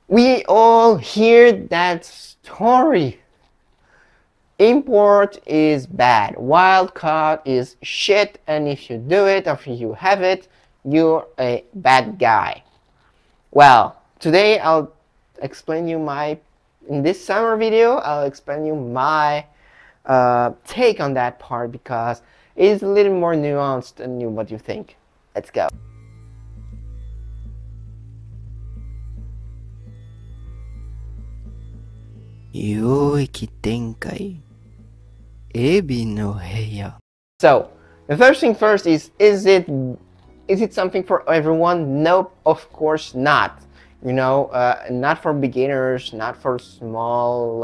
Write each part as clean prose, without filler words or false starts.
We all hear that story. Import is bad, wild caught is shit, and if you do it or if you have it, you're a bad guy. Well, today I'll explain you in this summer video, I'll explain you my take on that part because it is a little more nuanced than what you think. Let's go. So, the first thing first is it something for everyone? Nope, of course not. Not for beginners, not for small,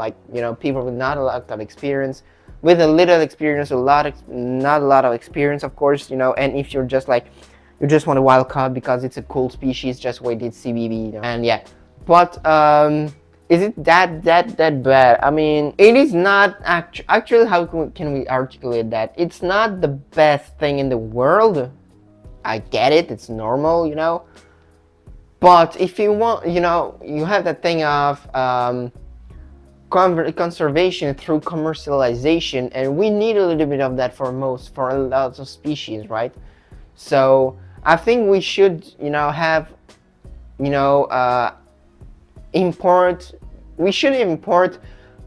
people with not a lot of experience. With a little experience, not a lot of experience, of course, and if you're just like, you just want a wild card because it's a cool species, just wait, it's CBB, and yeah. But, is it that bad? I mean, it is not actually, how can we articulate that? It's not the best thing in the world. I get it, it's normal, but if you want, you have that thing of conservation through commercialization, and we need a little bit of that for a lot of species, right? So I think we should, have, we should import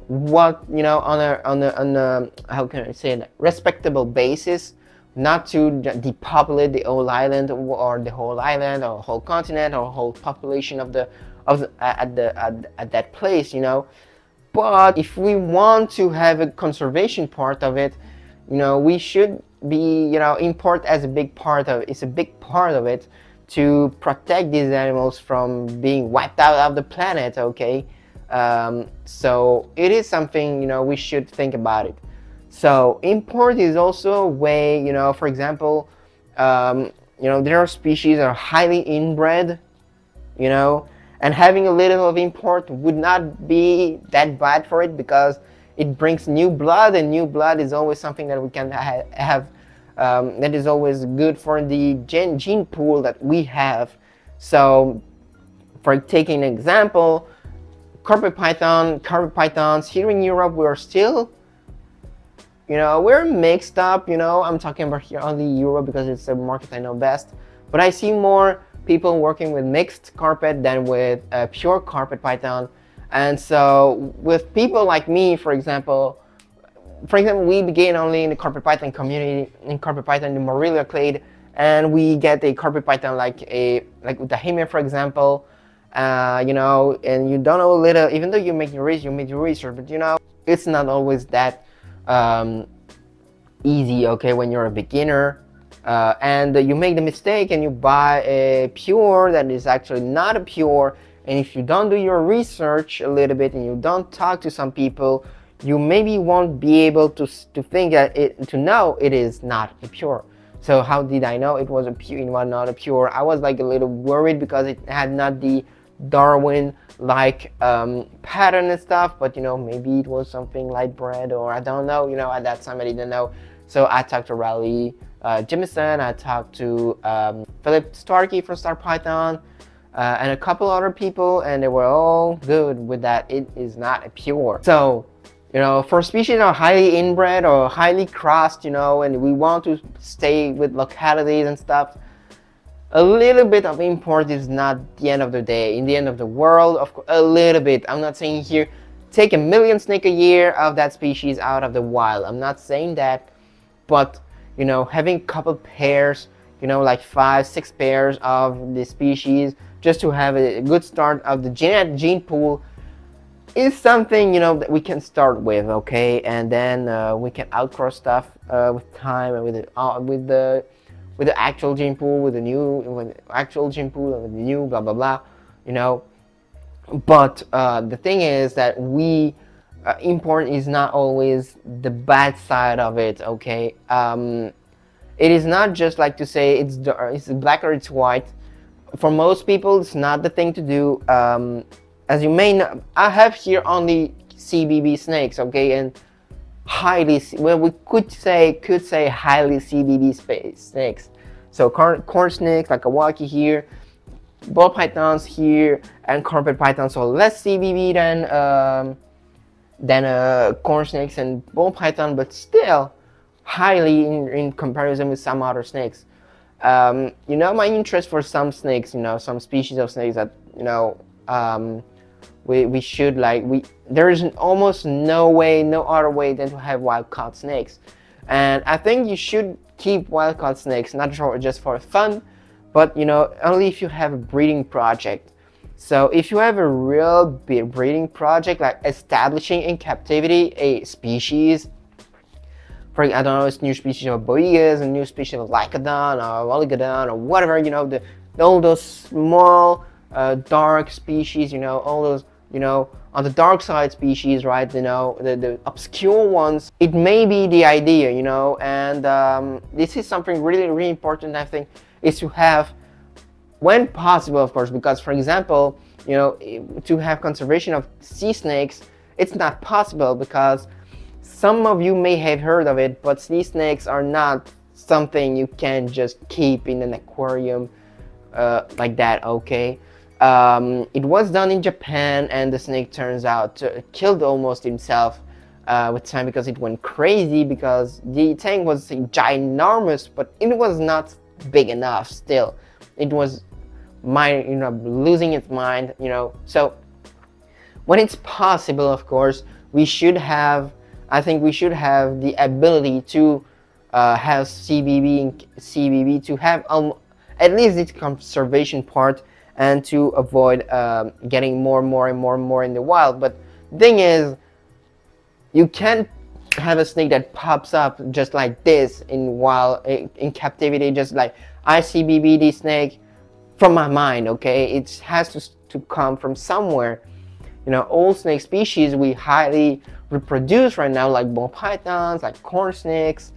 what, on a how can I say it, respectable basis, not to depopulate the whole island or the whole whole continent or whole population of at that place, But if we want to have a conservation part of it, we should be, import as a big part of it. It's a big part of it to protect these animals from being wiped out of the planet, okay? So it is something, we should think about it. So import is also a way, for example, there are species that are highly inbred, and having a little of import would not be that bad for it because it brings new blood, and new blood is always something that we can have, that is always good for the gene pool that we have. So for taking an example, carpet pythons here in Europe, we're still, we're mixed up, I'm talking about here only Europe because it's the market I know best, but I see more people working with mixed carpet than with pure carpet python. And so with people like me, for example, we begin only in the carpet python community, in carpet python, the morelia clade, and we get a carpet python like with the Hemia, for example, and you don't know a little, even though you made your research, but it's not always that easy, okay, when you're a beginner, and you make the mistake and you buy a pure that is actually not a pure, and if you don't do your research a little bit and you don't talk to some people, you maybe won't be able to think that to know it is not a pure. So how did I know it was a pure, it was not a pure? I was like a little worried because it had not the Darwin like pattern and stuff, but maybe it was something light bred, or I don't know, at that time I didn't know. So I talked to Riley Jimison, I talked to Philip Starkey from Star Python, and a couple other people, and they were all good with that. It is not a pure. So for species that are highly inbred or highly crossed, and we want to stay with localities and stuff, a little bit of import is not the end of the day. In the end of the world, of course, a little bit. I'm not saying here take 1 million snake a year of that species out of the wild. I'm not saying that, but having a couple pairs, like 5-6 pairs of the species, just to have a good start of the gene pool, is something that we can start with, okay? And then we can outcross stuff with time and with the actual gene pool, with the actual gene pool, and with the new blah blah blah, But the thing is that import is not always the bad side of it, okay? It is not just like to say it's black or it's white. For most people, it's not the thing to do. As you may know, I have here only CBB snakes, okay, and we could say highly CBB snakes. So corn snakes like a Kawaki here, ball pythons here and carpet pythons, so less CBB than corn snakes and ball python, but still highly in comparison with some other snakes. You know, my interest for some snakes, you know, some species of snakes that, you know, we should like, there is almost no other way than to have wild caught snakes. And I think you should keep wild caught snakes, not just for fun, but, you know, only if you have a breeding project. So if you have a real big breeding project, like establishing in captivity a species, for, I don't know, it's new species of boigas, a new species of lycodon or oligodon or whatever, you know, all those small dark species, you know, all those, you know, on the dark side species, right, you know, the obscure ones, it may be the idea, you know. And this is something really important, I think, is to have, when possible, of course, because, for example, you know, to have conservation of sea snakes, it's not possible because some of you may have heard of it, but sea snakes are not something you can just keep in an aquarium like that, okay? It was done in Japan, and the snake turns out killed almost himself with time because it went crazy, because the tank was ginormous, but it was not big enough still. It was you know, losing its mind, you know. So when it's possible, of course, we should have, I think we should have the ability to have CBB to have at least its conservation part, and to avoid getting more in the wild. But the thing is, you can't have a snake that pops up just like this in captivity, just like I CBB this snake from my mind, okay? It has to come from somewhere. You know, all snake species we highly reproduce right now, like ball pythons, like corn snakes,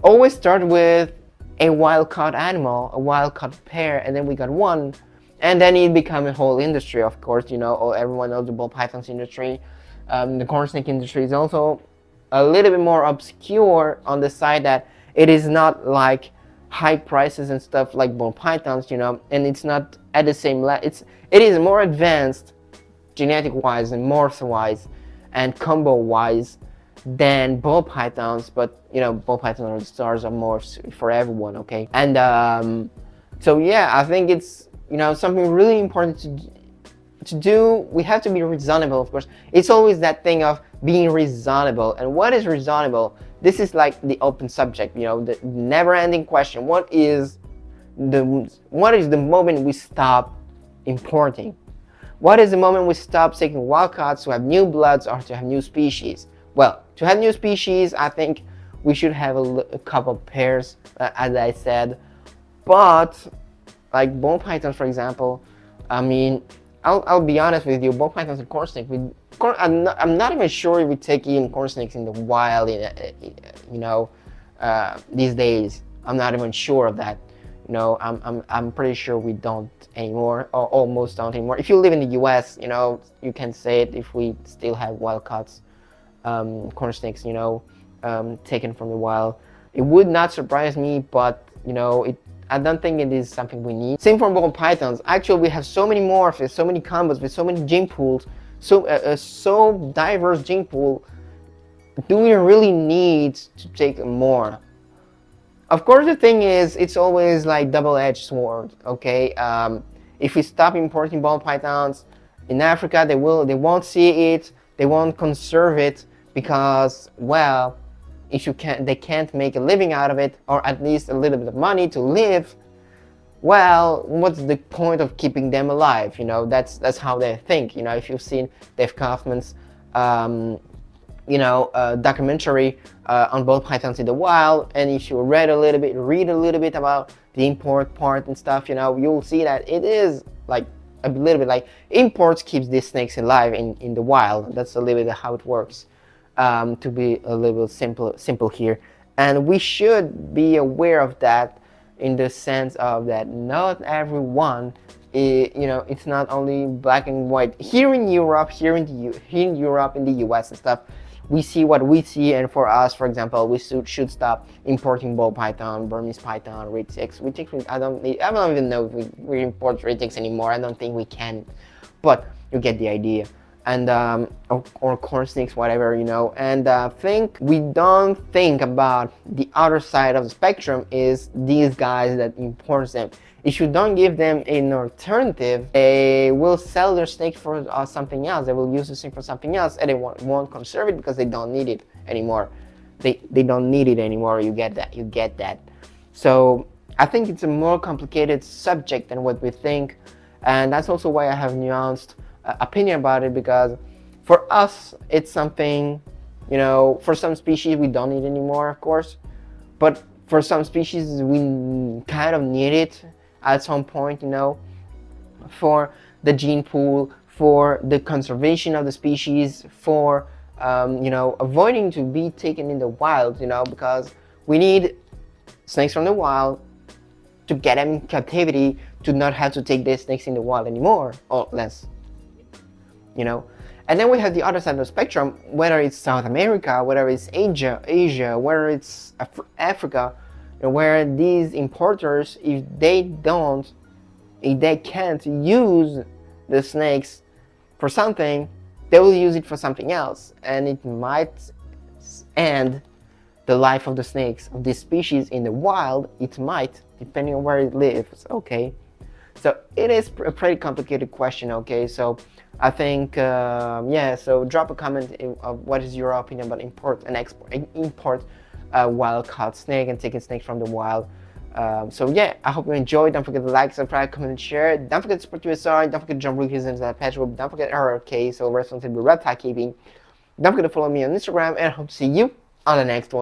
always start with a wild-caught animal, a wild-caught pair, and then we got one, and then it become a whole industry, of course. You know, everyone knows the ball pythons industry. The corn snake industry is also a little bit more obscure on the side that it is not like high prices and stuff like ball pythons, you know, and it's not at the same level. It is more advanced genetic-wise and morph-wise and combo-wise than ball pythons, but, you know, ball pythons are the stars of morphs for everyone, okay? And so yeah, I think it's, you know, something really important to do. We have to be reasonable, of course. It's always that thing of being reasonable. And what is reasonable? This is like the open subject, you know, the never-ending question. What is the moment we stop importing? What is the moment we stop taking wildcats to have new bloods or to have new species? Well, to have new species, I think we should have a couple pairs, as I said. But like ball pythons, for example, I mean, I'll be honest with you, ball pythons and corn snake, I'm not even sure if we take even corn snakes in the wild, you know, these days. I'm not even sure of that. You know, I'm pretty sure we don't anymore, or almost don't anymore. If you live in the US, you know, you can say it if we still have wild caught corn snakes, you know, taken from the wild. It would not surprise me, but, you know, I don't think it is something we need. Same for ball pythons. Actually, we have so many morphs, so many combos, with so many gene pools, so diverse gene pool. Do we really need to take more? Of course, the thing is, it's always like double-edged sword, okay? If we stop importing ball pythons in Africa, they won't see it, they won't conserve it, because, well, if they can't make a living out of it, or at least a little bit of money to live, well, what's the point of keeping them alive? You know, that's how they think. You know, if you've seen Dave Kaufman's you know, documentary on ball pythons in the wild, and if you read a little bit about the import part and stuff, you know, you'll see that it is like a little bit like imports keeps these snakes alive in the wild. That's a little bit how it works. To be a little simple here, and we should be aware of that, in the sense of that not everyone, you know, it's not only black and white. Here in Europe, in the US and stuff, we see what we see, and for us, for example, we should stop importing ball python, Burmese python, red ticks. I don't even know if we import red ticks anymore. I don't think we can, but you get the idea. And or corn snakes, whatever, you know. And we don't think about the other side of the spectrum is these guys that import them. If you don't give them an alternative, they will sell their snake for something else. They will use the snake for something else, and they won't conserve it because they don't need it anymore. They don't need it anymore. You get that. You get that. So I think it's a more complicated subject than what we think, and that's also why I have nuanced opinion about it, because for us it's something, you know, for some species we don't need anymore, of course, but for some species we kind of need it at some point, you know, for the gene pool, for the conservation of the species, for you know, avoiding to be taken in the wild, you know, because we need snakes from the wild to get them in captivity, to not have to take these snakes in the wild anymore, or less, you know. And then we have the other side of the spectrum, whether it's South America, whether it's Asia, whether it's Africa, you know, where these importers, if they can't use the snakes for something, they will use it for something else, and it might end the life of the snakes of this species in the wild. It might, depending on where it lives. Okay, so it is a pretty complicated question. Okay, so I think yeah, so drop a comment of what is your opinion about import wild caught snake and taking snakes from the wild. So yeah, I hope you enjoyed. Don't forget to like, subscribe, comment, and share. Don't forget to support USR. Don't forget to jump reviews into that pet group. Don't forget RRK, so responsible reptile keeping. Don't forget to follow me on Instagram, and I hope to see you on the next one.